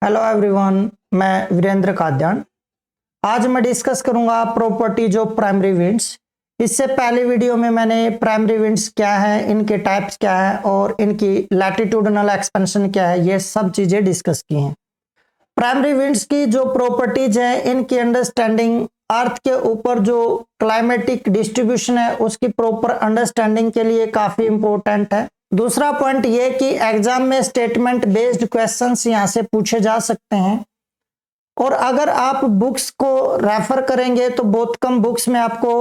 Hello everyone, मैं वीरेंद्र काद्यान। आज मैं डिस्कस करूंगा प्रॉपर्टीज ऑफ प्राइमरी विंड्स। इससे पहले वीडियो में मैंने प्राइमरी विंड्स क्या है, इनके टाइप्स क्या है और इनकी लैटिट्यूडनल एक्सपेंशन क्या है, ये सब चीजें डिस्कस की हैं। प्राइमरी विंड्स की जो प्रॉपर्टीज है, इनकी अंडरस्टैंडिंग अर्थ के ऊपर जो क्लाइमेटिक डिस्ट्रीब्यूशन है उसकी प्रॉपर अंडरस्टैंडिंग के लिए काफी इंपॉर्टेंट है। दूसरा पॉइंट ये कि एग्जाम में स्टेटमेंट बेस्ड क्वेश्चंस यहां से पूछे जा सकते हैं और अगर आप बुक्स को रेफर करेंगे तो बहुत कम बुक्स में आपको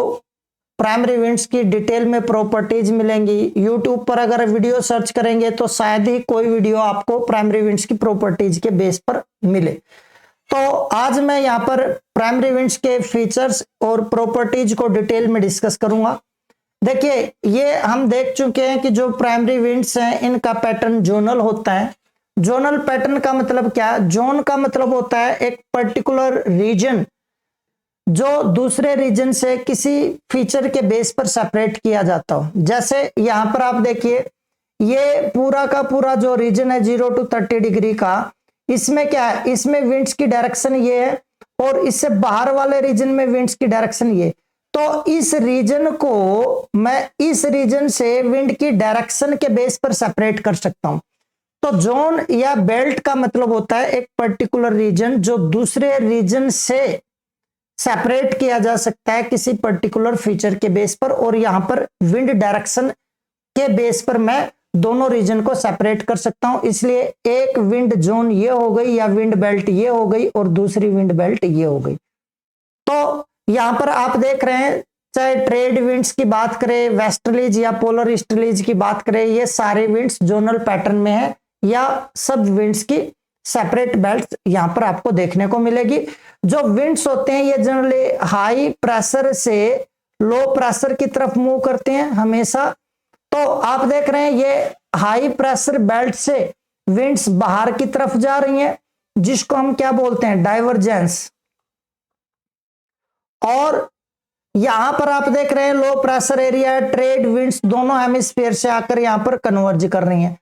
प्राइमरी विंड्स की डिटेल में प्रॉपर्टीज मिलेंगी। यूट्यूब पर अगर वीडियो सर्च करेंगे तो शायद ही कोई वीडियो आपको प्राइमरी विंड्स की प्रॉपर्टीज के बेस पर मिले। तो आज मैं यहाँ पर प्राइमरी विंड्स के फीचर्स और प्रॉपर्टीज को डिटेल में डिस्कस करूंगा। देखिए, ये हम देख चुके हैं कि जो प्राइमरी विंड्स हैं इनका पैटर्न जोनल होता है। जोनल पैटर्न का मतलब क्या? जोन का मतलब होता है एक पर्टिकुलर रीजन जो दूसरे रीजन से किसी फीचर के बेस पर सेपरेट किया जाता हो। जैसे यहां पर आप देखिए, ये पूरा का पूरा जो रीजन है 0 to 30 डिग्री का, इसमें क्या है, इसमें विंड्स की डायरेक्शन ये है और इससे बाहर वाले रीजन में विंड्स की डायरेक्शन ये। तो इस रीजन को मैं इस रीजन से विंड की डायरेक्शन के बेस पर सेपरेट कर सकता हूं। तो जोन या बेल्ट का मतलब होता है एक पर्टिकुलर रीजन जो दूसरे रीजन से सेपरेट किया जा सकता है किसी पर्टिकुलर फीचर के बेस पर, और यहां पर विंड डायरेक्शन के बेस पर मैं दोनों रीजन को सेपरेट कर सकता हूं। इसलिए एक विंड जोन ये हो गई या विंड बेल्ट ये हो गई और दूसरी विंड बेल्ट ये हो गई। तो यहां पर आप देख रहे हैं, चाहे ट्रेड विंड्स की बात करें, वेस्टर्लीज या पोलर ईस्टर्लीज की बात करें, ये सारे विंड्स जोनल पैटर्न में है या सब विंड्स की सेपरेट बेल्ट यहां पर आपको देखने को मिलेगी। जो विंड्स होते हैं ये जनरली हाई प्रेशर से लो प्रेशर की तरफ मूव करते हैं हमेशा। तो आप देख रहे हैं ये हाई प्रेशर बेल्ट से विंड्स बाहर की तरफ जा रही हैं, जिसको हम क्या बोलते हैं, डाइवर्जेंस। और यहां पर आप देख रहे हैं low pressure area, trade winds दोनों हेमिस्फीयर से आकर यहां पर कन्वर्ज कर रही हैं।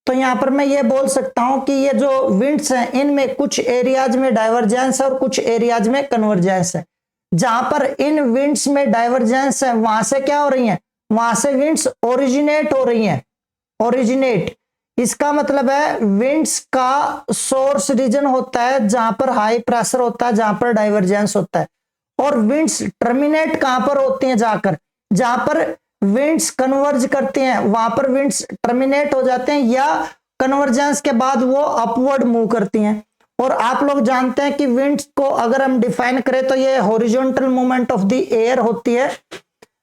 तो यहां पर मैं ये बोल सकता हूं कि ये जो विंड्स हैं इनमें कुछ एरियाज में डाइवर्जेंस है और कुछ एरियाज में कन्वर्जेंस है। जहां पर इन विंड्स में डाइवर्जेंस है वहां से क्या हो रही है, वहां से विंड्स ओरिजिनेट हो रही हैं। ओरिजिनेट इसका मतलब है विंड्स का सोर्स रीजन होता है जहां पर हाई प्रेशर होता है, जहां पर डाइवर्जेंस होता है। और विंड्स टर्मिनेट कहां पर होते हैं, जाकर जहां पर विंड्स कन्वर्ज करते हैं वहां पर विंड्स टर्मिनेट हो जाते हैं या कन्वर्जेंस के बाद वो अपवर्ड मूव करती हैं। और आप लोग जानते हैं कि विंड्स को अगर हम डिफाइन करें तो ये horizontal movement of the air होती है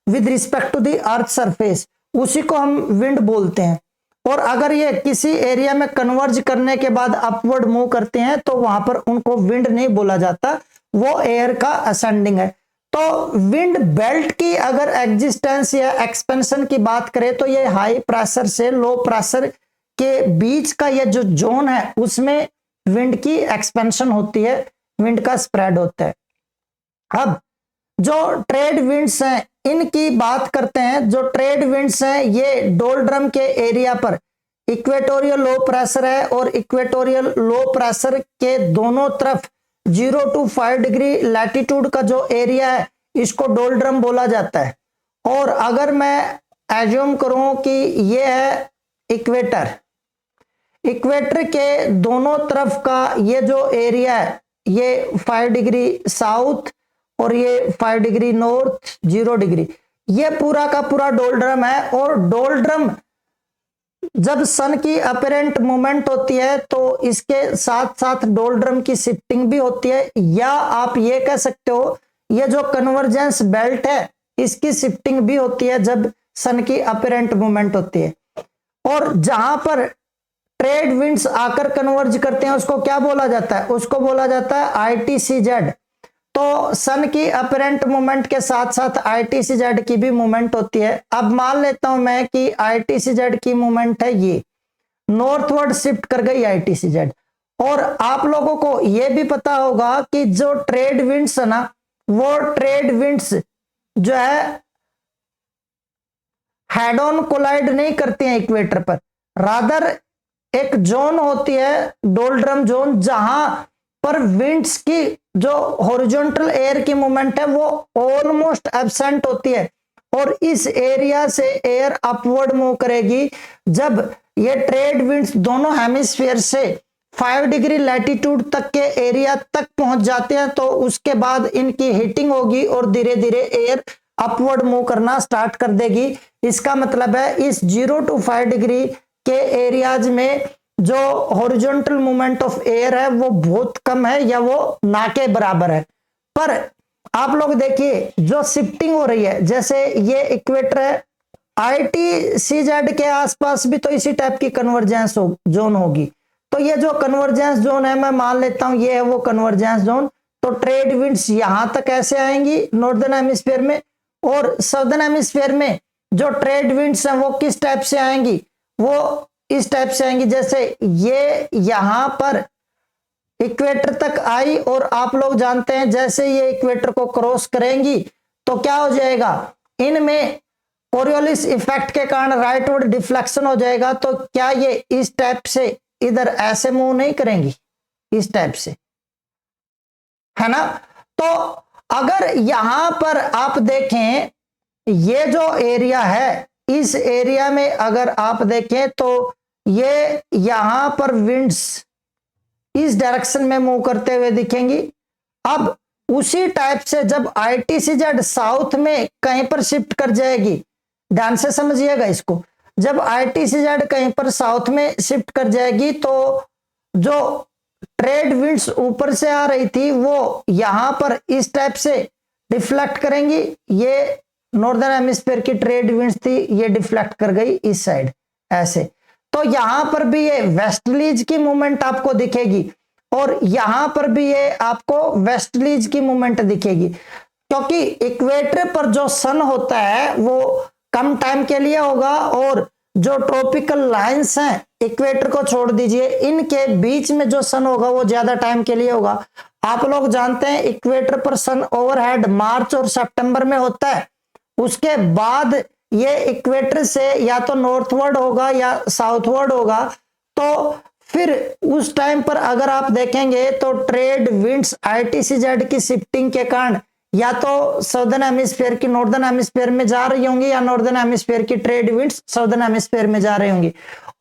with respect to the earth surface, उसी को हम विंड बोलते हैं। और अगर ये किसी एरिया में कन्वर्ज करने के बाद अपवर्ड मूव करते हैं तो वहां पर उनको विंड नहीं बोला जाता, वो एयर का असेंडिंग है। तो विंड बेल्ट की अगर एग्जिस्टेंस या एक्सपेंशन की बात करें तो ये हाई प्रेशर से लो प्रेशर के बीच का ये जो जोन है उसमें विंड की एक्सपेंशन होती है, विंड का स्प्रेड होता है। अब जो ट्रेड विंड्स हैं इनकी बात करते हैं। जो ट्रेड विंड्स हैं ये डोल्ड्रम के एरिया पर इक्वेटोरियल लो प्रेशर है और इक्वेटोरियल लो प्रेशर के दोनों तरफ 0 to 5 डिग्री लैटिट्यूड का जो एरिया है इसको डोल्ड्रम बोला जाता है। और अगर मैं एज्यूम करूं कि ये है इक्वेटर, इक्वेटर के दोनों तरफ का ये जो एरिया है ये 5 डिग्री साउथ और ये 5 डिग्री नॉर्थ, 0 डिग्री, ये पूरा का पूरा डोल्ड्रम है। और डोल्ड्रम जब सन की अपेरेंट मूवमेंट होती है तो इसके साथ साथ डोल्ड्रम की शिफ्टिंग भी होती है, या आप ये कह सकते हो ये जो कन्वर्जेंस बेल्ट है इसकी शिफ्टिंग भी होती है जब सन की अपेरेंट मूवमेंट होती है। और जहां पर ट्रेड विंड्स आकर कन्वर्ज करते हैं उसको क्या बोला जाता है, उसको बोला जाता है ITCZ। तो सन की अपरेंट मूवमेंट के साथ साथ ITCZ की भी मूवमेंट होती है। अब मान लेता हूं मैं कि ITCZ की मूवमेंट है, ये नॉर्थवर्ड शिफ्ट कर गई ITCZ। और आप लोगों को यह भी पता होगा कि जो ट्रेड विंड्स है ना, वो ट्रेड विंड्स जो है हेड ऑन कोलाइड नहीं करती हैं इक्वेटर पर, रादर एक जोन होती है डोल्ड्रम जोन, जहां पर विंड्स की जो हॉरिजॉन्टल एयर की मूवमेंट है वो ऑलमोस्ट एब्सेंट होती है, और इस एरिया से एयर अपवर्ड मूव करेगी। जब ये ट्रेड विंड्स दोनों हेमिस्फीयर से 5 डिग्री लैटिट्यूड तक के एरिया तक पहुंच जाते हैं, तो उसके बाद इनकी हीटिंग होगी और धीरे धीरे एयर अपवर्ड मूव करना स्टार्ट कर देगी। इसका मतलब है इस 0 to 5 डिग्री के एरियाज में जो हॉरिजॉन्टल मूवमेंट ऑफ एयर है वो बहुत कम है, या वो ना के बराबर है। पर आप लोग देखिए जो शिफ्टिंग हो रही है, जैसे ये इक्वेटर है, ITCZ के आसपास भी तो इसी टाइप की कन्वर्जेंस जोन होगी। तो ये जो कन्वर्जेंस जोन है, मैं मान लेता हूं ये है वो कन्वर्जेंस जोन। तो ट्रेड विंड्स यहां तक ऐसे आएंगी नॉर्दर्न हेमिस्फीयर में, और साउदर्न हेमिस्फीयर में जो ट्रेड विंड्स हैं वो किस टाइप से आएंगी, वो इस टाइप से आएंगी। जैसे ये यहां पर इक्वेटर तक आई, और आप लोग जानते हैं जैसे ये इक्वेटर को क्रॉस करेंगी तो क्या हो जाएगा, इनमें कोरियोलिस इफेक्ट के कारण राइटवर्ड डिफ्लेक्शन हो जाएगा। तो क्या ये इस टाइप से इधर ऐसे मूव नहीं करेंगी, इस टाइप से, है ना। तो अगर यहां पर आप देखें ये जो एरिया है, इस एरिया में अगर आप देखें तो ये यहां पर विंड्स इस डायरेक्शन में मूव करते हुए दिखेंगी। अब उसी टाइप से जब ITCZ साउथ में कहीं पर शिफ्ट कर जाएगी, ध्यान से समझिएगा इसको, जब ITCZ कहीं पर साउथ में शिफ्ट कर जाएगी तो जो ट्रेड विंड्स ऊपर से आ रही थी वो यहां पर इस टाइप से डिफ्लेक्ट करेंगी। ये नॉर्दर्न हेमिस्फीयर की ट्रेड विंड्स थी, ये डिफ्लेक्ट कर गई इस साइड ऐसे। तो यहां पर भी ये वेस्टलीज की मूवमेंट आपको दिखेगी, और यहां पर भी ये आपको वेस्टलीज की मूवमेंट दिखेगी, क्योंकि इक्वेटर पर जो सन होता है वो कम टाइम के लिए होगा, और जो ट्रॉपिकल लाइंस हैं इक्वेटर को छोड़ दीजिए, इनके बीच में जो सन होगा वो ज्यादा टाइम के लिए होगा। आप लोग जानते हैं इक्वेटर पर सन ओवरहेड मार्च और सितंबर में होता है, उसके बाद ये इक्वेटर से या तो नॉर्थवर्ड होगा या साउथवर्ड होगा। तो फिर उस टाइम पर अगर आप देखेंगे तो ट्रेड विंड्स ITCZ की शिफ्टिंग के कारण या तो साउदर्न हेमिस्फीयर की नॉर्दर्न हेमिस्फीयर में जा रही होंगी, या नॉर्दर्न हेमिस्फीयर की ट्रेड विंड्स साउदर्न हेमिस्फीयर में जा रही होंगी।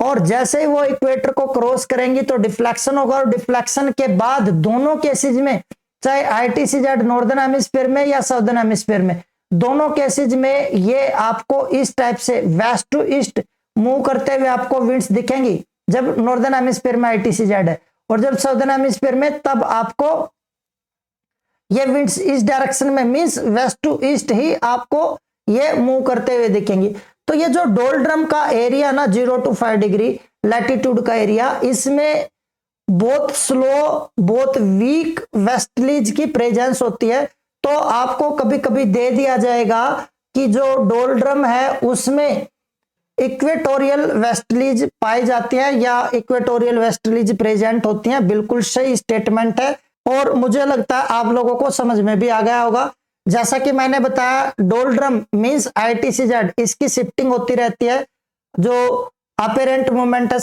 और जैसे ही वो इक्वेटर को क्रॉस करेंगी तो डिफ्लेक्शन होगा, और डिफ्लेक्शन के बाद दोनों केसेज में, चाहे ITCZ नॉर्दर्न हेमिस्फीयर में या साउदर्न हेमिस्फीयर में, दोनों केसेज में ये आपको इस टाइप से वेस्ट टू ईस्ट मूव करते हुए आपको विंड्स दिखेंगी, जब नॉर्दर्न हेमिस्फीयर में ITCZ है। और जब साउदर्न हेमिस्फीयर में, तब आपको ये विंड्स इस डायरेक्शन में, मींस वेस्ट टू ईस्ट ही आपको ये मूव करते हुए दिखेंगी। तो ये जो डोल्ड्रम का एरिया ना 0 to 5 डिग्री लैटिट्यूड का एरिया, इसमें बहुत स्लो, बहुत वीक वेस्टलीज की प्रेजेंस होती है। तो आपको कभी कभी दे दिया जाएगा कि जो डोल्ड्रम है उसमें इक्वेटोरियल वेस्टलीज पाई जाती है, या इक्वेटोरियल वेस्टलीज प्रेजेंट होती हैं। बिल्कुल सही स्टेटमेंट है, और मुझे लगता है आप लोगों को समझ में भी आ गया होगा। जैसा कि मैंने बताया, डोल्ड्रम मींस ITCZ, इसकी शिफ्टिंग होती रहती है, जो अपेरेंट मूवमेंट है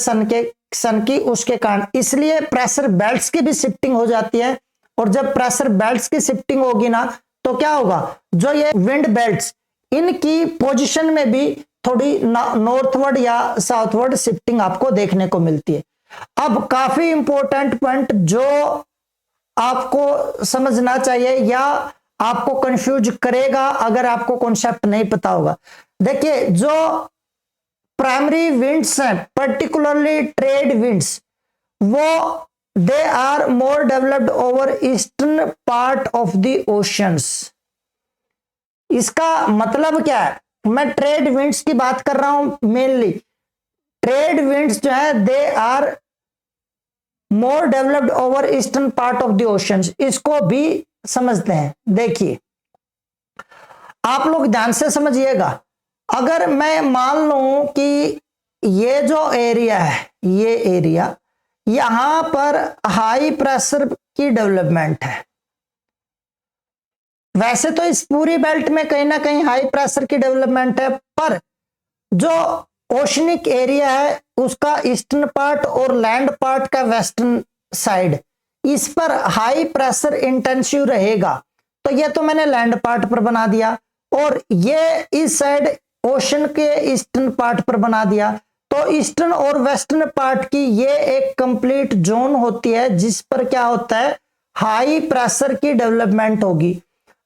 सन की उसके कारण, इसलिए प्रेशर बेल्ट्स की भी शिफ्टिंग हो जाती है। और जब प्रेशर बेल्ट्स की शिफ्टिंग होगी ना, तो क्या होगा, जो ये विंड बेल्ट्स, इनकी पोजीशन में भी थोड़ी नॉर्थवर्ड या साउथवर्ड शिफ्टिंग आपको देखने को मिलती है। अब काफी इंपॉर्टेंट पॉइंट जो आपको समझना चाहिए, या आपको कंफ्यूज करेगा अगर आपको कॉन्सेप्ट नहीं पता होगा। देखिए, जो प्राइमरी विंड्स हैं, पर्टिकुलरली ट्रेड विंड्स, वो they are more developed over eastern part of the oceans. इसका मतलब क्या है, मैं ट्रेड विंड्स की बात कर रहा हूं मेनली। ट्रेड विंड्स जो है they are more developed over eastern part of the oceans, इसको भी समझते हैं। देखिए, आप लोग ध्यान से समझिएगा, अगर मैं मान लूं कि ये जो एरिया है, ये एरिया, यहां पर हाई प्रेशर की डेवलपमेंट है। वैसे तो इस पूरी बेल्ट में कहीं ना कहीं हाई प्रेशर की डेवलपमेंट है, पर जो ओशनिक एरिया है उसका ईस्टर्न पार्ट और लैंड पार्ट का वेस्टर्न साइड, इस पर हाई प्रेशर इंटेंसिव रहेगा। तो ये तो मैंने लैंड पार्ट पर बना दिया, और ये इस साइड ओशन के ईस्टर्न पार्ट पर बना दिया। तो ईस्टर्न और वेस्टर्न पार्ट की ये एक कंप्लीट जोन होती है जिस पर क्या होता है, हाई प्रेशर की डेवलपमेंट होगी।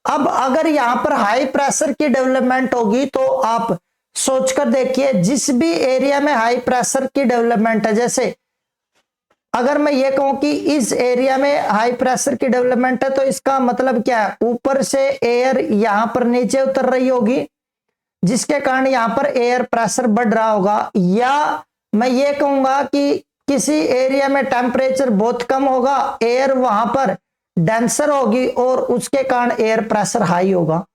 अब अगर यहां पर हाई प्रेशर की डेवलपमेंट होगी तो आप सोचकर देखिए, जिस भी एरिया में हाई प्रेशर की डेवलपमेंट है, जैसे अगर मैं ये कहूं कि इस एरिया में हाई प्रेशर की डेवलपमेंट है, तो इसका मतलब क्या है, ऊपर से एयर यहां पर नीचे उतर रही होगी जिसके कारण यहां पर एयर प्रेशर बढ़ रहा होगा। या मैं ये कहूंगा कि किसी एरिया में टेम्परेचर बहुत कम होगा, एयर वहां पर डेंसर होगी और उसके कारण एयर प्रेशर हाई होगा।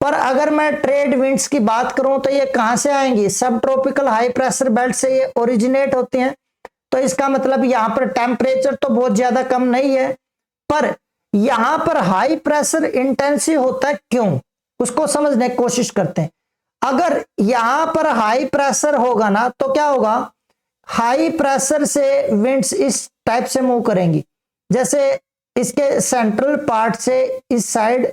पर अगर मैं ट्रेड विंड्स की बात करूं तो ये कहां से आएंगी, सब ट्रॉपिकल हाई प्रेशर बेल्ट से ये ओरिजिनेट होती हैं। तो इसका मतलब यहां पर टेम्परेचर तो बहुत ज्यादा कम नहीं है, पर यहां पर हाई प्रेशर इंटेंसिव होता है क्यों, उसको समझने की कोशिश करते हैं। अगर यहां पर हाई प्रेशर होगा ना तो क्या होगा, हाई प्रेशर से विंड्स इस टाइप से मूव करेंगी, जैसे इसके सेंट्रल पार्ट से इस साइड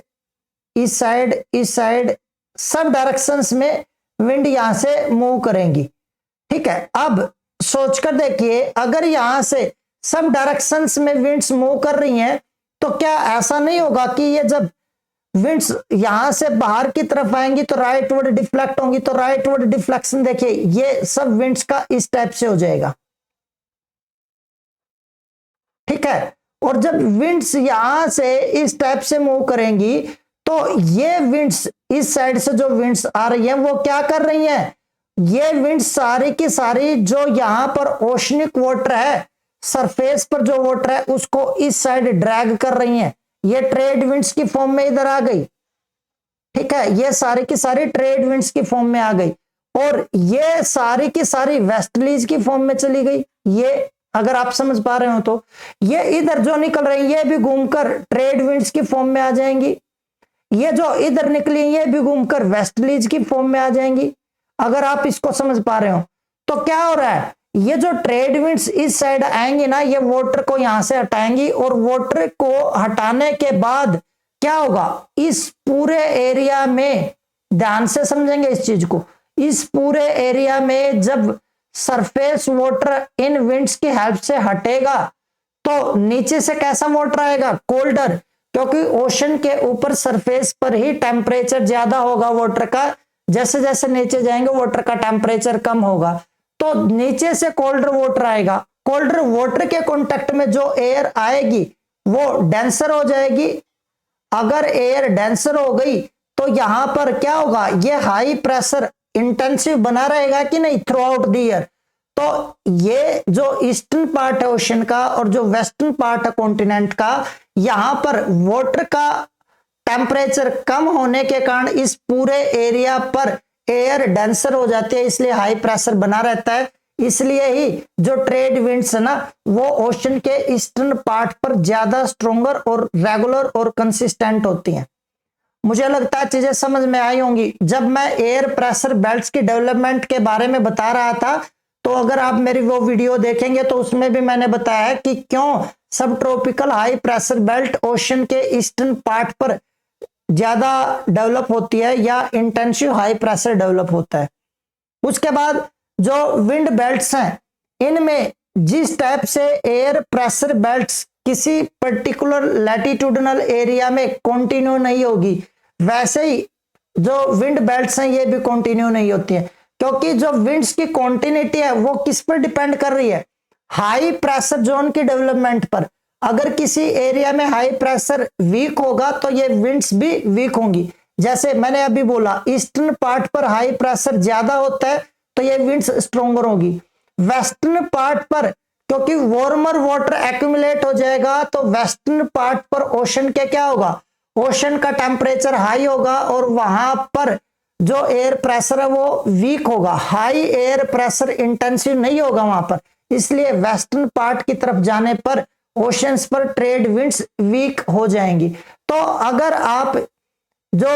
इस साइड इस साइड सब डायरेक्शंस में विंड यहां से मूव करेंगी। ठीक है, अब सोचकर देखिए, अगर यहां से सब डायरेक्शंस में विंड्स मूव कर रही हैं तो क्या ऐसा नहीं होगा कि ये जब विंड्स यहां से बाहर की तरफ आएंगी तो राइट वर्ड डिफ्लेक्ट होंगी, तो राइट वर्ड डिफ्लेक्शन देखिए ये सब विंड्स का इस टाइप से हो जाएगा। ठीक है, और जब विंड्स यहां से इस टाइप से मूव करेंगी तो ये विंड्स इस साइड से जो विंड्स आ रही हैं वो क्या कर रही हैं, ये विंड्स सारी की सारी जो यहां पर ओशनिक वाटर है, सरफेस पर जो वाटर है उसको इस साइड ड्रैग कर रही हैं। ये ट्रेड विंड्स की फॉर्म में इधर आ गई। ठीक है, ये सारी की सारी ट्रेड विंड्स की फॉर्म में आ गई, और ये सारी की सारी वेस्टलीज की फॉर्म में चली गई। ये अगर आप समझ पा रहे हो तो ये इधर जो निकल रही है ये भी घूमकर ट्रेड विंड्स की फॉर्म में आ जाएंगी, ये जो इधर निकली ये भी घूमकर वेस्टलीज की फॉर्म में आ जाएंगी। अगर आप इसको समझ पा रहे हो तो क्या हो रहा है, ये जो ट्रेड विंड्स इस साइड आएंगी ना, ये वाटर को यहां से हटाएंगी, और वाटर को हटाने के बाद क्या होगा, इस पूरे एरिया में, ध्यान से समझेंगे इस चीज को, इस पूरे एरिया में जब सरफेस वाटर इन विंड्स की हेल्प से हटेगा तो नीचे से कैसा वाटर आएगा, कोल्डर, क्योंकि ओशन के ऊपर सरफेस पर ही टेम्परेचर ज्यादा होगा वाटर का, जैसे जैसे नीचे जाएंगे वाटर का टेम्परेचर कम होगा, तो नीचे से कोल्डर वाटर आएगा। कोल्डर वाटर के कांटेक्ट में जो एयर आएगी वो डेंसर हो जाएगी। अगर एयर डेंसर हो गई तो यहां पर क्या होगा, ये हाई प्रेशर इंटेंसिव बना रहेगा कि नहीं थ्रू आउट द ईयर। तो ये जो ईस्टर्न पार्ट है ओशन का और जो वेस्टर्न पार्ट है कॉन्टिनेंट का, यहां पर वाटर का टेम्परेचर कम होने के कारण इस पूरे एरिया पर एयर डेंसर हो जाती है, इसलिए हाई प्रेशर बना रहता है। इसलिए ही जो ट्रेड विंड्स है ना वो ओशन के ईस्टर्न पार्ट पर ज्यादा स्ट्रोंगर और रेगुलर और कंसिस्टेंट होती हैं। मुझे लगता है चीजें समझ में आई होंगी। जब मैं एयर प्रेशर बेल्ट्स की डेवलपमेंट के बारे में बता रहा था तो अगर आप मेरी वो वीडियो देखेंगे तो उसमें भी मैंने बताया कि क्यों सब tropical high pressure belt ocean के ईस्टर्न पार्ट पर ज्यादा डेवलप होती है या इंटेंसिव हाई प्रेशर डेवलप होता है। उसके बाद जो विंड बेल्ट्स हैं इनमें जिस टाइप से एयर प्रेशर बेल्ट्स किसी पर्टिकुलर लैटिट्यूडनल एरिया में कंटिन्यू नहीं होगी, वैसे ही जो विंड बेल्ट्स हैं ये भी कंटिन्यू नहीं होती है, क्योंकि जो विंड्स की कॉन्टिन्यूटी है वो किस पर डिपेंड कर रही है, हाई प्रेशर जोन की डेवलपमेंट पर। अगर किसी एरिया में हाई प्रेशर वीक होगा तो ये विंड्स भी वीक होंगी। जैसे मैंने अभी बोला ईस्टर्न पार्ट पर हाई प्रेशर ज्यादा होता है तो ये विंड्स स्ट्रोंगर होगी। वेस्टर्न पार्ट पर क्योंकि वार्मर वाटर एक्यूमुलेट हो जाएगा तो वेस्टर्न पार्ट पर ओशन के क्या होगा, ओशन का टेम्परेचर हाई होगा और वहां पर जो एयर प्रेशर है वो वीक होगा, हाई एयर प्रेशर इंटेंसिव नहीं होगा वहां पर। इसलिए वेस्टर्न पार्ट की तरफ जाने पर ओशंस पर ट्रेड विंड्स वीक हो जाएंगी। तो अगर आप जो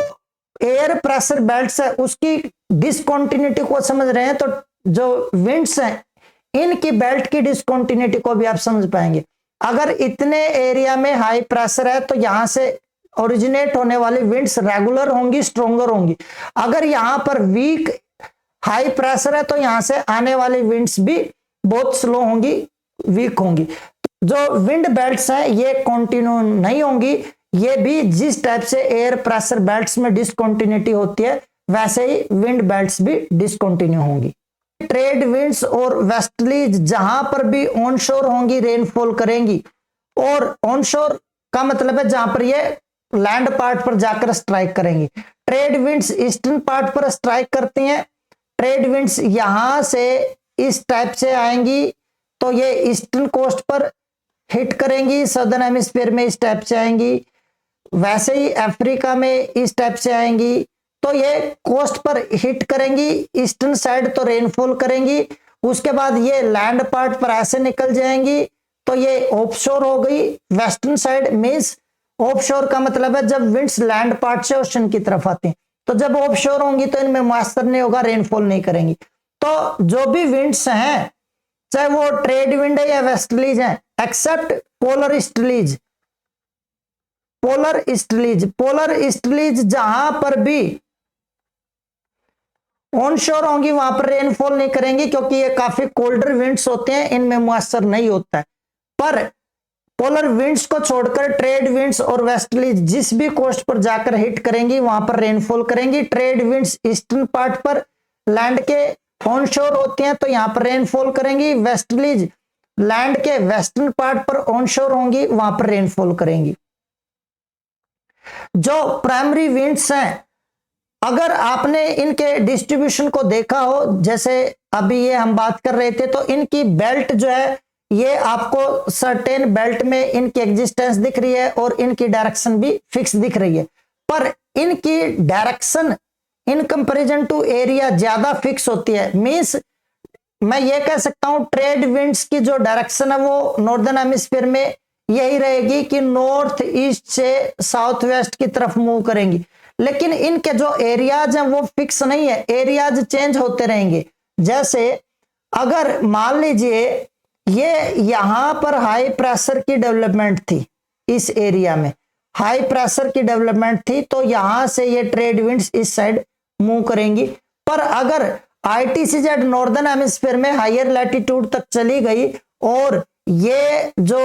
एयर प्रेशर बेल्ट्स है उसकी डिसकंटिन्यूटी को समझ रहे हैं तो जो विंड्स हैं इनकी बेल्ट की डिसकंटिन्यूटी को भी आप समझ पाएंगे। अगर इतने एरिया में हाई प्रेशर है तो यहां से ओरिजिनेट होने वाली विंड्स रेगुलर होंगी, स्ट्रोंगर होंगी। अगर यहां पर वीक हाई प्रेशर है तो यहां से आने वाली विंड्स भी बहुत स्लो होंगी, वीक होंगी। जो विंड बेल्ट्स हैं ये कंटिन्यू नहीं होंगी, ये भी जिस टाइप से एयर प्रेशर बेल्ट्स में डिसकंटिन्यूटी होती है वैसे ही विंड बेल्ट्स भी डिसकंटिन्यू होंगी। ट्रेड विंड्स और वेस्टलीज जहां पर भी ऑनशोर होंगी रेनफॉल करेंगी, और ऑनशोर का मतलब है जहां पर ये लैंड पार्ट पर जाकर स्ट्राइक करेंगी। ट्रेड विंड्स ईस्टर्न पार्ट पर स्ट्राइक करती हैं। ट्रेड विंड्स यहां से इस टाइप से आएंगी तो ये ईस्टर्न कोस्ट पर हिट करेंगी, सदर्न हेमिस्फीयर में इस टाइप से आएंगी, वैसे ही अफ्रीका में इस टाइप से आएंगी तो ये कोस्ट पर हिट करेंगी, ईस्टर्न साइड तो रेनफॉल करेंगी, उसके बाद ये लैंड पार्ट पर ऐसे निकल जाएंगी तो ये ऑफशोर हो गई। वेस्टर्न साइड मींस ऑफशोर का मतलब है जब विंड्स लैंड पार्ट से ओशन की तरफ आते हैं, तो जब ऑफशोर होंगी तो इनमें मॉइस्चर नहीं होगा, रेनफॉल नहीं करेंगी। तो जो भी विंड्स हैं चाहे वो ट्रेड विंड है या वेस्टलीज है, except polar easterlies, polar easterlies, polar easterlies जहां पर भी ऑनशोर होंगी वहां पर रेनफॉल नहीं करेंगी क्योंकि ये काफी कोल्डर विंड्स होते हैं, इनमें मॉइस्चर नहीं होता है। पर पोलर विंड्स को छोड़कर ट्रेड विंड्स और वेस्टलीज जिस भी कोस्ट पर जाकर हिट करेंगी वहां पर रेनफॉल करेंगी। ट्रेड विंड्स ईस्टर्न पार्ट पर लैंड के ऑनशोर होती हैं तो यहां पर रेनफॉल करेंगी। वेस्टलीज लैंड के वेस्टर्न पार्ट पर ऑनशोर होंगी वहां पर रेनफॉल करेंगी। जो प्राइमरी विंड्स हैं अगर आपने इनके डिस्ट्रीब्यूशन को देखा हो, जैसे अभी ये हम बात कर रहे थे, तो इनकी बेल्ट जो है ये आपको सर्टेन बेल्ट में इनकी एग्जिस्टेंस दिख रही है और इनकी डायरेक्शन भी फिक्स दिख रही है, पर इनकी direction in comparison to area ज्यादा फिक्स होती है। मींस मैं ये कह सकता हूं ट्रेड विंड्स की जो डायरेक्शन है वो नॉर्दर्न हेमिस्फीयर में यही रहेगी कि नॉर्थ ईस्ट से साउथ वेस्ट की तरफ मूव करेंगी, लेकिन इनके जो एरियाज हैं वो फिक्स नहीं है, एरियाज चेंज होते रहेंगे। जैसे अगर मान लीजिए ये यहां पर हाई प्रेशर की डेवलपमेंट थी, इस एरिया में हाई प्रेशर की डेवलपमेंट थी तो यहां से ये ट्रेड विंड्स इस साइड मूव करेंगी। पर अगर आईटीसीजेड नॉर्दर्न हेमिस्फीयर में हायर लैटिट्यूड तक चली गई और ये जो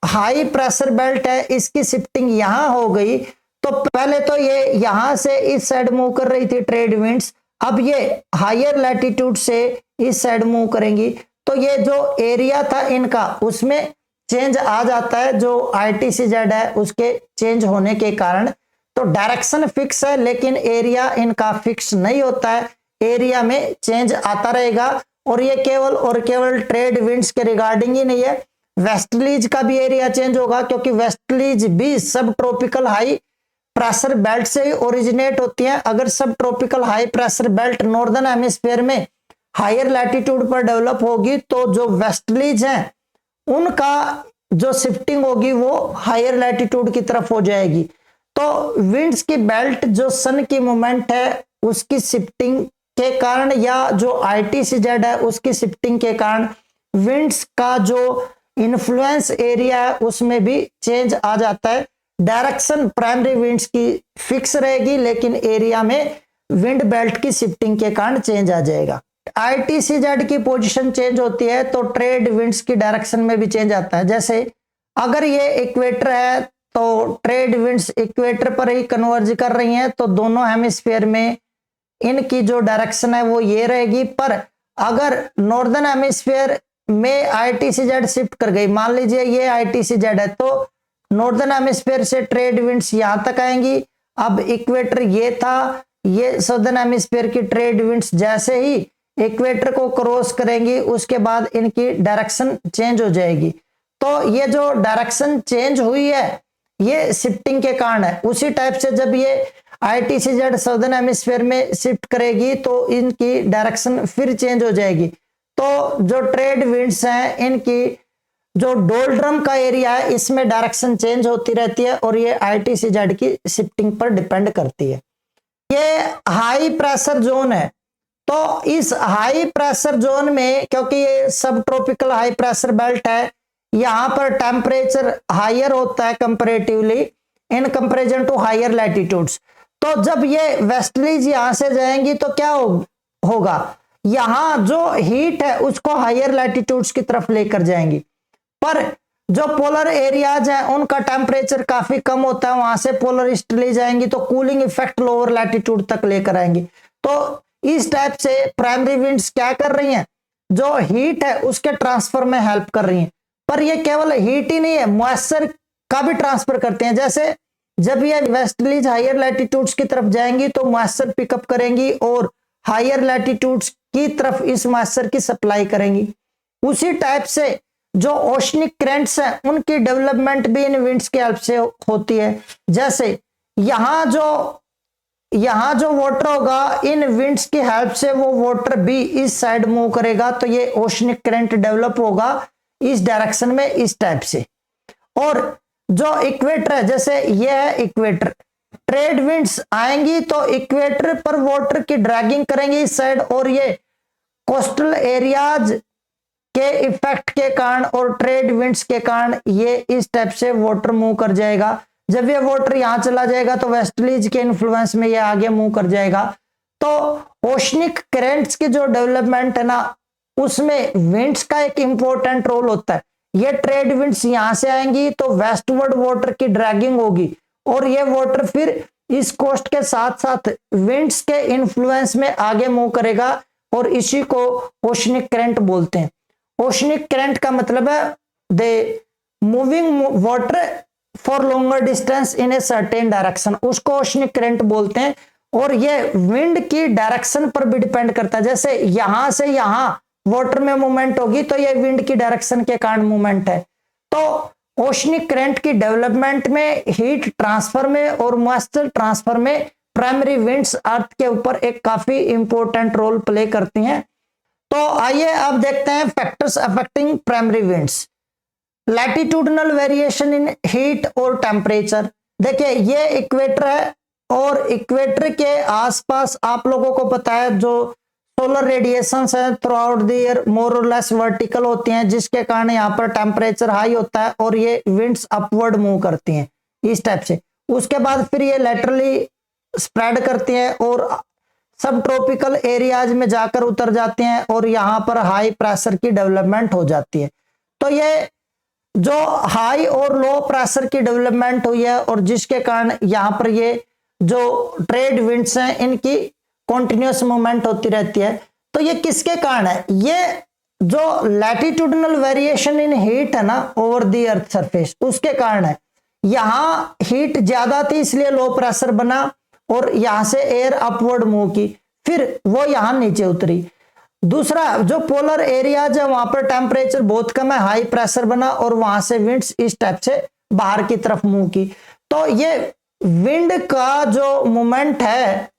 हाई प्रेशर बेल्ट है इसकी शिफ्टिंग यहां हो गई, तो पहले तो ये यहां से इस साइड मूव कर रही थी ट्रेड विंड्स, अब ये हायर लैटिट्यूड से इस साइड मूव करेंगी तो ये जो एरिया था इनका उसमें चेंज आ जाता है, जो आईटीसीजेड है उसके चेंज होने के कारण। तो डायरेक्शन फिक्स है लेकिन एरिया इनका फिक्स नहीं होता है, एरिया में चेंज आता रहेगा। और ये केवल और केवल ट्रेड विंड्स के रिगार्डिंग ही नहीं है, वेस्टलीज का भी एरिया चेंज होगा क्योंकि वेस्टलीज भी सब ट्रॉपिकल हाई प्रेशर बेल्ट से ही ओरिजिनेट होती है। अगर सब tropical high pressure belt northern hemisphere में हायर लैटिट्यूड पर डेवलप होगी तो जो वेस्टलीज हैं उनका जो शिफ्टिंग होगी वो हायर लैटिट्यूड की तरफ हो जाएगी। तो विंड्स की बेल्ट जो सन की मूवमेंट है उसकी शिफ्टिंग के कारण या जो आईटीसीजेड है उसकी शिफ्टिंग के कारण विंड्स का जो इन्फ्लुएंस एरिया है उसमें भी चेंज आ जाता है। डायरेक्शन प्राइमरी विंड्स की फिक्स रहेगी लेकिन एरिया में विंड बेल्ट की शिफ्टिंग के कारण चेंज आ जाएगा। आईटीसीजेड की पोजीशन चेंज होती है तो ट्रेड विंड्स की डायरेक्शन में भी चेंज आता है। जैसे अगर ये इक्वेटर है तो ट्रेड विंड्स इक्वेटर पर ही कन्वर्ज कर रही हैं तो दोनों हेमिस्फीयर में इनकी जो डायरेक्शन है वो ये रहेगी। पर अगर नॉर्दर्न हेमिस्फीयर में आईटीसीजेड शिफ्ट कर गई, मान लीजिए ये आईटीसीजेड है तो नॉर्दर्न हेमिस्फीयर से ट्रेड विंड्स यहां तक आएंगी। अब इक्वेटर ये था, ये सदर्न हेमिस्फीयर की ट्रेड विंड्स जैसे ही इक्वेटर को क्रॉस करेंगी उसके बाद इनकी डायरेक्शन चेंज हो जाएगी। तो ये जो डायरेक्शन चेंज हुई है ये शिफ्टिंग के कारण है। उसी टाइप से जब ये आईटीसीजेड सदर्न हेमिस्फीयर में शिफ्ट करेगी तो इनकी डायरेक्शन फिर चेंज हो जाएगी। तो जो ट्रेड विंड्स हैं इनकी जो डोल्ड्रम का एरिया है इसमें डायरेक्शन चेंज होती रहती है और ये आईटीसीजेड की शिफ्टिंग पर डिपेंड करती है। ये हाई प्रेशर जोन है तो इस हाई प्रेशर जोन में, क्योंकि ये सब ट्रॉपिकल हाई प्रेशर बेल्ट है, यहां पर टेम्परेचर हायर होता है comparatively in comparison to higher latitudes. तो जब ये वेस्टर्लीज यहां से जाएंगी तो क्या होगा, यहां जो हीट है उसको हायर लैटिट्यूड्स की तरफ लेकर जाएंगी, पर जो पोलर एरियाज हैं उनका टेम्परेचर काफी कम होता है, वहां से पोलर ईस्टर्ली जाएंगी तो कूलिंग इफेक्ट लोअर लैटिट्यूड तक लेकर आएंगी। तो इस टाइप से प्राइमरी विंड्स क्या कर रही हैं, जो हीट है उसके ट्रांसफर में हेल्प कर रही हैं। पर ये केवल हीट ही नहीं है, मॉइस्चर का भी ट्रांसफर करते हैं। जैसे जब ये वेस्टर्लीज हायर लैटिट्यूड्स की तरफ जाएंगी तो मॉइस्चर पिकअप करेंगी और हायर लैटिट्यूड्स की तरफ इस मॉइस्चर की सप्लाई करेंगी। उसी टाइप से जो ओशनिक करेंट्स हैं उनकी डेवलपमेंट भी इन विंड्स की हेल्प से होती है। जैसे यहाँ जो वाटर होगा, इन विंड्स की हेल्प से वो वाटर भी इस साइड मूव करेगा, तो ये ओशनिक करंट डेवलप होगा इस डायरेक्शन में इस टाइप से। और जो इक्वेटर है, जैसे ये है इक्वेटर, ट्रेड विंड्स आएंगी तो इक्वेटर पर वाटर की ड्रैगिंग करेंगी इस साइड, और ये कोस्टल एरियाज के इफेक्ट के कारण और ट्रेड विंड्स के कारण ये इस टाइप से वाटर मूव कर जाएगा। जब ये वाटर यहां चला जाएगा तो वेस्टर्लीज के इन्फ्लुएंस में ये आगे मूव कर जाएगा। तो ओशनिक करेंट्स की जो डेवलपमेंट है ना, उसमें विंड्स का एक इंपॉर्टेंट रोल होता है। ये ट्रेड विंड्स यहां से आएंगी तो वेस्टवर्ड वाटर की ड्रैगिंग होगी, और ये वाटर फिर इस कोस्ट के साथ साथ विंड्स के इन्फ्लुएंस में आगे मूव करेगा, और इसी को ओशनिक करंट बोलते हैं। ओशनिक करंट का मतलब है दे moving water for longer distance in a certain direction, उसको ओशनिक करंट बोलते हैं। और ये विंड की डायरेक्शन पर भी डिपेंड करता है। जैसे यहां से यहां वाटर में मूवमेंट होगी तो ये विंड की डायरेक्शन के कारण मूवमेंट है। तो ओशनिक करंट की डेवलपमेंट में, हीट ट्रांसफर में और मॉइस्चर ट्रांसफर में प्राइमरी विंड्स अर्थ के ऊपर एक काफी इंपॉर्टेंट रोल प्ले करती हैं। तो आइए अब देखते हैं factors affecting primary winds. Latitudinal variation in heat और टेम्परेचर। देखिए ये इक्वेटर है, और इक्वेटर के आसपास आप लोगों को पता है जो सोलर रेडिएशंस है थ्रू आउट द ईयर मोर और लेस वर्टिकल होती हैं, जिसके कारण यहाँ पर टेम्परेचर हाई होता है और ये विंड्स अपवर्ड मूव करती हैं इस टाइप से। उसके बाद फिर ये लेटरली स्प्रेड करती हैं और सब ट्रॉपिकल एरियाज में जाकर उतर जाते हैं, और यहाँ पर हाई प्रेशर की डेवलपमेंट हो जाती है। तो ये जो हाई और लो प्रेशर की डेवलपमेंट हुई है, और जिसके कारण यहाँ पर ये जो ट्रेड विंड्स हैं इनकी कॉन्टिन्यूस मूवमेंट होती रहती है। तो ये किसके कारण है, ये जो लैटिट्यूडनल वेरिएशन इन हीट है ना ओवर द अर्थ सरफेस, उसके कारण है। यहाँ हीट ज्यादा थी इसलिए लो प्रेशर बना, और यहां से एयर अपवर्ड मूव की, फिर वो यहां नीचे उतरी। दूसरा जो पोलर एरियाज है वहां पर टेम्परेचर बहुत कम है, हाई प्रेशर बना, और वहां से विंड्स इस टाइप से बाहर की तरफ मूव की। तो ये विंड का जो मूवमेंट है,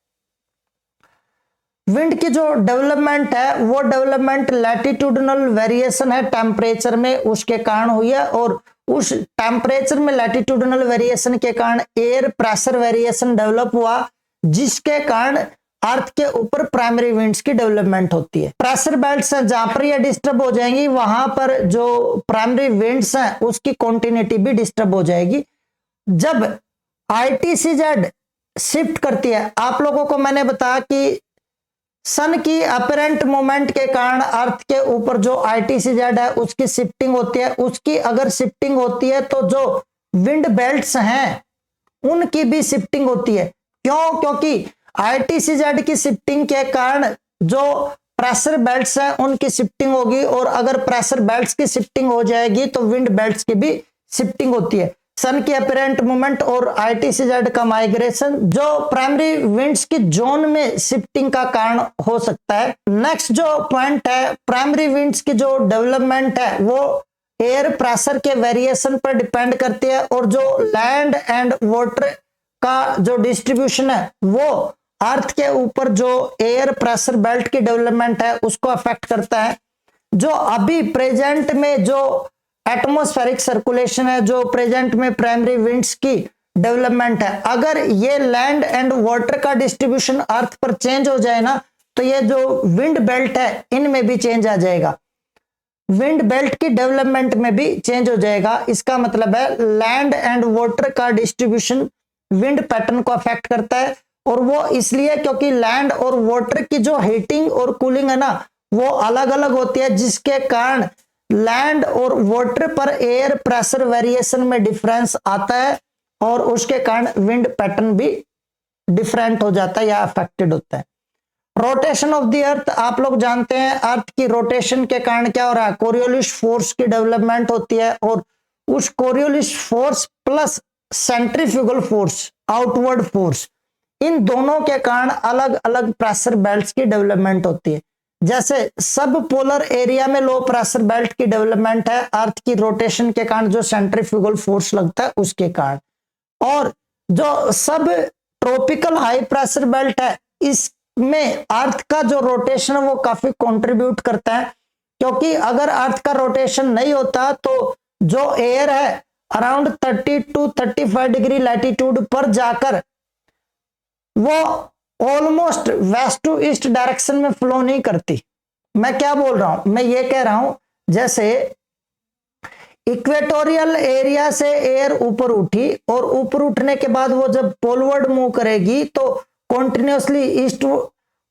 विंड की जो डेवलपमेंट है, वो डेवलपमेंट लैटिट्यूडनल वेरिएशन है टेम्परेचर में, उसके कारण हुई है। और उस टेम्परेचर में लैटिट्यूडनल वेरिएशन के कारण एयर प्रेशर वेरिएशन डेवलप हुआ, जिसके कारण अर्थ के ऊपर प्राइमरी विंड्स की डेवलपमेंट होती है। प्रेशर बेल्ट्स हैं जहां पर ये डिस्टर्ब हो जाएंगी, वहां पर जो प्राइमरी विंड्स हैं उसकी कॉन्टिन्यूटी भी डिस्टर्ब हो जाएगी। जब ITCZ शिफ्ट करती है, आप लोगों को मैंने बताया कि सन की अपरेंट मोमेंट के कारण अर्थ के ऊपर जो ITCZ है उसकी शिफ्टिंग होती है। उसकी अगर शिफ्टिंग होती है तो जो विंड बेल्ट्स हैं उनकी भी शिफ्टिंग होती है। क्यों? क्योंकि ITCZ की शिफ्टिंग के कारण जो प्रेशर बेल्ट्स हैं उनकी शिफ्टिंग होगी, और अगर प्रेशर बेल्ट्स की शिफ्टिंग हो जाएगी तो विंड बेल्ट्स की भी शिफ्टिंग होती है। सन की अपरेंट मूवमेंट और ITCZ का माइग्रेशन जो प्राइमरी विंड्स की जोन में शिफ्टिंग का कारण हो सकता है। नेक्स्ट जो पॉइंट है, प्राइमरी विंड्स की जो डेवलपमेंट है वो एयर प्रेशर के वेरिएशन पर डिपेंड करती है, और जो लैंड एंड वाटर का जो डिस्ट्रीब्यूशन है वो अर्थ के ऊपर जो एयर प्रेशर बेल्ट की डेवलपमेंट है उसको अफेक्ट करता है। जो अभी प्रेजेंट में जो एटमॉस्फेरिक सर्कुलेशन है, जो प्रेजेंट में प्राइमरी विंड्स की डेवलपमेंट है, अगर ये लैंड एंड वाटर का डिस्ट्रीब्यूशन अर्थ पर चेंज हो जाए ना, तो ये जो विंड बेल्ट है इनमें भी चेंज आ जाएगा, विंड बेल्ट की डेवलपमेंट में भी चेंज हो जाएगा। इसका मतलब है लैंड एंड वाटर का डिस्ट्रीब्यूशन विंड पैटर्न को अफेक्ट करता है, और वो इसलिए क्योंकि लैंड और वाटर की जो हीटिंग और कूलिंग है ना वो अलग अलग होती है, जिसके कारण लैंड और वाटर पर एयर प्रेशर वेरिएशन में डिफरेंस आता है, और उसके कारण विंड पैटर्न भी डिफरेंट हो जाता है या अफेक्टेड होता है। रोटेशन ऑफ द अर्थ, आप लोग जानते हैं अर्थ की रोटेशन के कारण क्या हो रहा है, कोरियोलिस फोर्स की डेवलपमेंट होती है, और उस Coriolis force plus centrifugal force, outward force, इन दोनों के कारण अलग अलग प्रेशर बेल्ट्स की डेवलपमेंट होती है। जैसे सब पोलर एरिया में लो प्रेशर बेल्ट की डेवलपमेंट है अर्थ की रोटेशन के कारण, जो सेंट्रीफ्यूगल फोर्स लगता है उसके कारण, और जो सब ट्रॉपिकल हाई प्रेशर बेल्ट है इसमें अर्थ का जो रोटेशन है वो काफी कंट्रीब्यूट करता है, क्योंकि अगर अर्थ का रोटेशन नहीं होता तो जो एयर है अराउंड 30 to 35 डिग्री लैटिट्यूड पर जाकर वो almost west to east direction में फ्लो नहीं करती। मैं क्या बोल रहा हूं, मैं ये कह रहा हूं जैसे इक्वेटोरियल एरिया से एयर ऊपर उठी, और ऊपर उठने के बाद वो जब पोलवर्ड मूव करेगी तो कॉन्टिन्यूसली ईस्ट,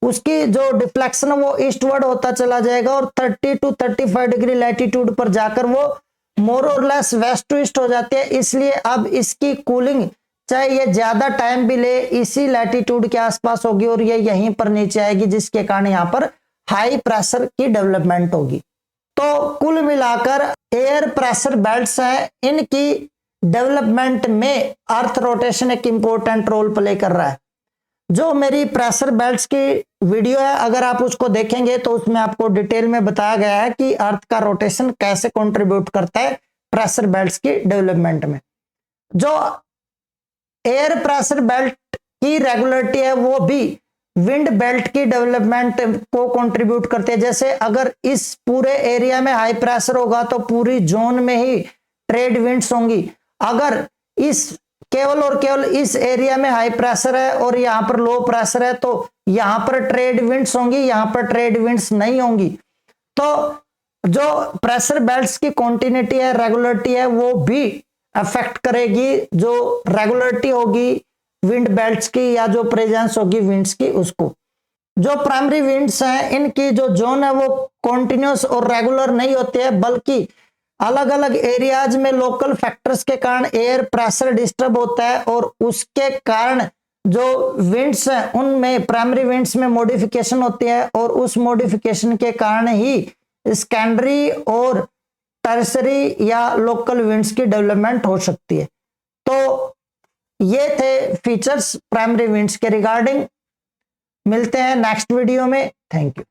उसकी जो डिफ्लेक्शन है वो ईस्टवर्ड होता चला जाएगा, और 30 to 35 डिग्री लैटिट्यूड पर जाकर वो मोर और लेस वेस्ट टू ईस्ट हो जाती है। इसलिए अब इसकी कूलिंग चाहे ये ज्यादा टाइम भी ले इसी लैटिट्यूड के आसपास होगी, और ये यहीं पर नीचे आएगी, जिसके कारण यहाँ पर हाई प्रेशर की डेवलपमेंट होगी। तो कुल मिलाकर एयर प्रेशर बेल्ट्स हैं, इनकी डेवलपमेंट में अर्थ रोटेशन एक इंपॉर्टेंट रोल प्ले कर रहा है। जो मेरी प्रेशर बेल्ट्स की वीडियो है अगर आप उसको देखेंगे तो उसमें आपको डिटेल में बताया गया है कि अर्थ का रोटेशन कैसे कंट्रीब्यूट करता है प्रेशर बेल्ट्स की डेवलपमेंट में। जो एयर प्रेशर बेल्ट की रेगुलरिटी है वो भी विंड बेल्ट की डेवलपमेंट को कंट्रीब्यूट करते हैं। जैसे अगर इस पूरे एरिया में हाई प्रेशर होगा तो पूरी जोन में ही ट्रेड विंड्स होंगी। अगर इस केवल और केवल इस एरिया में हाई प्रेशर है और यहाँ पर लो प्रेशर है तो यहाँ पर ट्रेड विंड्स होंगी, यहाँ पर ट्रेड विंड्स नहीं होंगी। तो जो प्रेशर बेल्ट्स की कॉन्टिन्यूटी है, रेगुलरिटी है, वो भी अफेक्ट करेगी जो रेगुलरिटी होगी विंड बेल्ट्स की या जो प्रेजेंस होगी विंड्स की उसको। जो प्राइमरी विंड्स हैं इनकी जो जोन है वो कॉन्टिन्यूस और रेगुलर नहीं होती है, बल्कि अलग अलग एरियाज में लोकल फैक्टर्स के कारण एयर प्रेशर डिस्टर्ब होता है, और उसके कारण जो विंड्स हैं उनमें प्राइमरी विंड्स में मॉडिफिकेशन होती है, और उस मॉडिफिकेशन के कारण ही सेकेंडरी और टर्सरी या लोकल विंड्स की डेवलपमेंट हो सकती है। तो ये थे फीचर्स प्राइमरी विंड्स के रिगार्डिंग। मिलते हैं नेक्स्ट वीडियो में। Thank you.